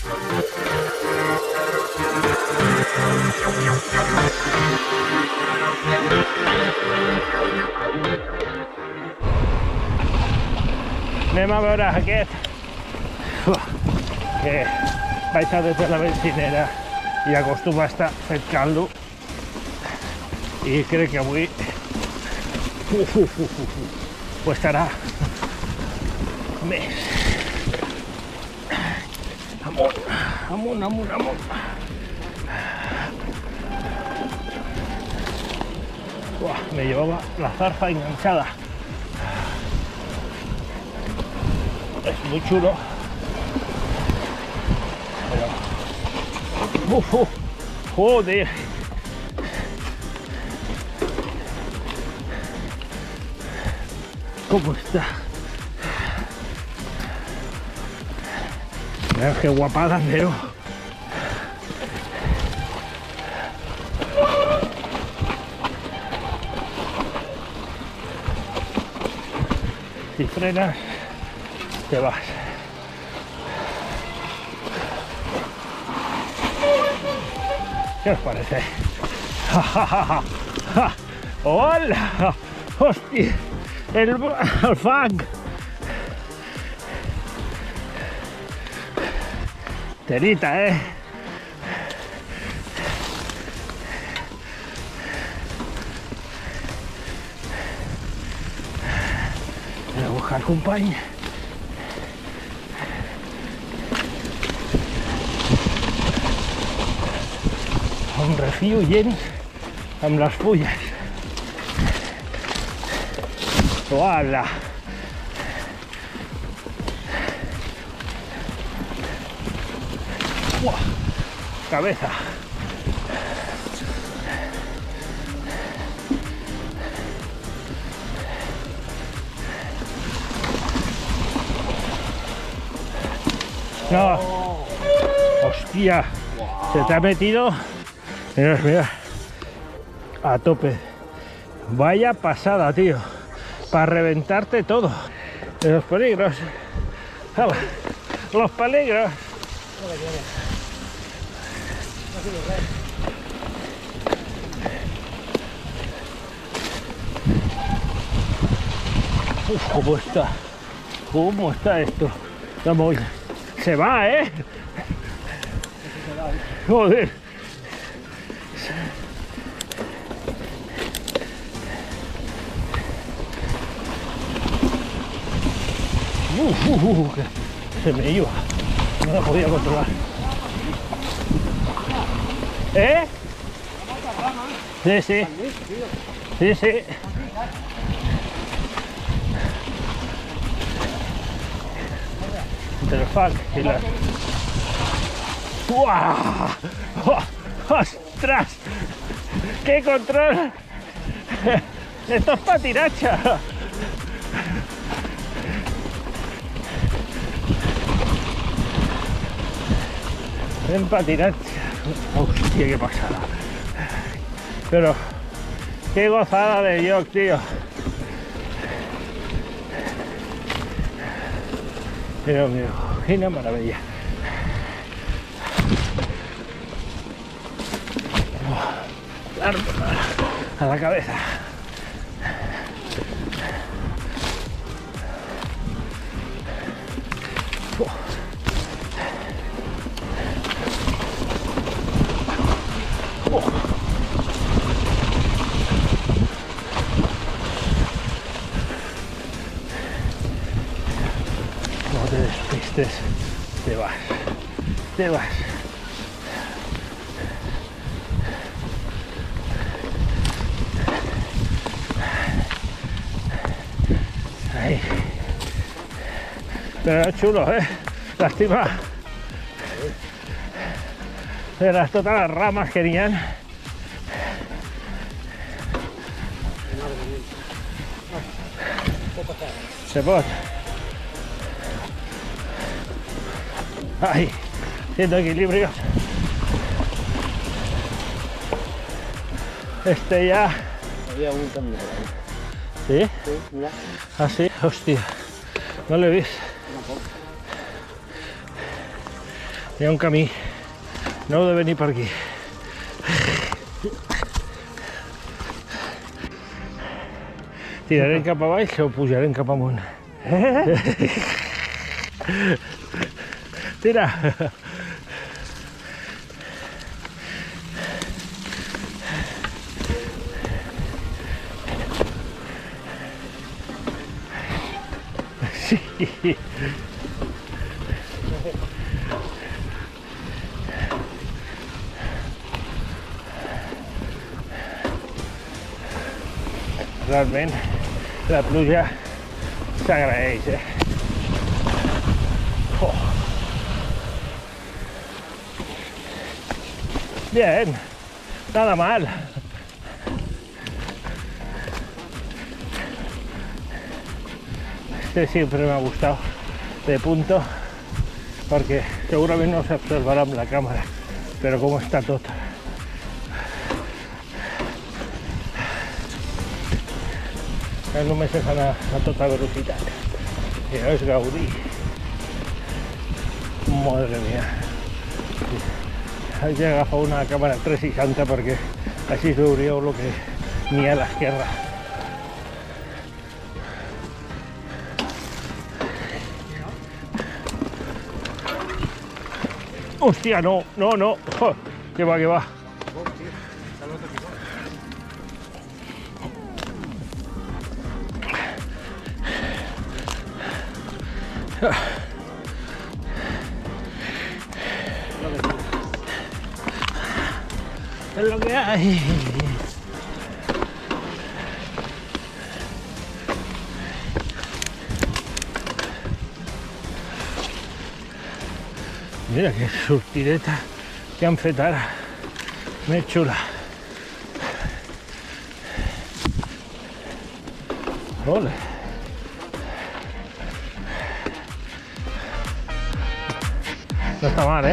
Anem a veure aquest, que vaig a des de la benzinera i acostuma a estar fet caldo, i crec que avui pues estarà més. Amunt, amunt, amunt, amunt. Me llevaba la zarza enganchada. Es muy chulo. Pero... joder. ¿Cómo está? Mirad qué guapada veo. Si frenas, te vas. ¿Qué os parece? ¡Hola! ¡Hostia! El fang. Telita, ¿eh? Voy a buscar compañía. Un refugi amb les fulles. ¡Hola! ¡Uah! Cabeza. No. Hostia. Se te ha metido. Mira, mira. A tope. Vaya pasada, tío. Para reventarte todo. Los peligros. Los peligros. Uf, ¿cómo está? ¿Cómo está esto? Vamos, se va, ¿eh? Joder. Que se me iba. No la podía controlar. ¿Eh? Sí, sí. Sí, sí. Entre el funk y la... ¡Uah! ¡Ostras! ¡Qué control! Esto es patinacha. En patinacha. Hostia, qué pasada. Pero qué gozada de jog, tío. Dios mío, qué una maravilla. A la cabeza. No te despistes, te vas, te vas. Ahí. Pero es chulo, ¿eh? Lástima de las todas las ramas que tenían. Se puede. Ahí, haciendo equilibrios. Este ya. Había un camino por ahí. ¿Sí? Sí, mira. Así, hostia. No lo he visto. Hi ha un camí. No heu de venir per aquí. Tirarem cap a baix o pujarem cap amunt? Tira! Sí. Realment la pluja s'agraeix, Oh. Bien, nada mal. Este siempre me ha gustado de punto porque segurament no s'observarà amb la càmera, però com està tot. Només és anar a tota velocitat, i no és gaudir. Madre mía. Haig d'agafar una càmera 360 perquè així veuríeu el que n'hi ha a l'esquerra. Hòstia, no, no, no. Oh, que va, que va. Es lo que hay. Mira que sortideta que han fet ara, més xula. Ole. No està mal,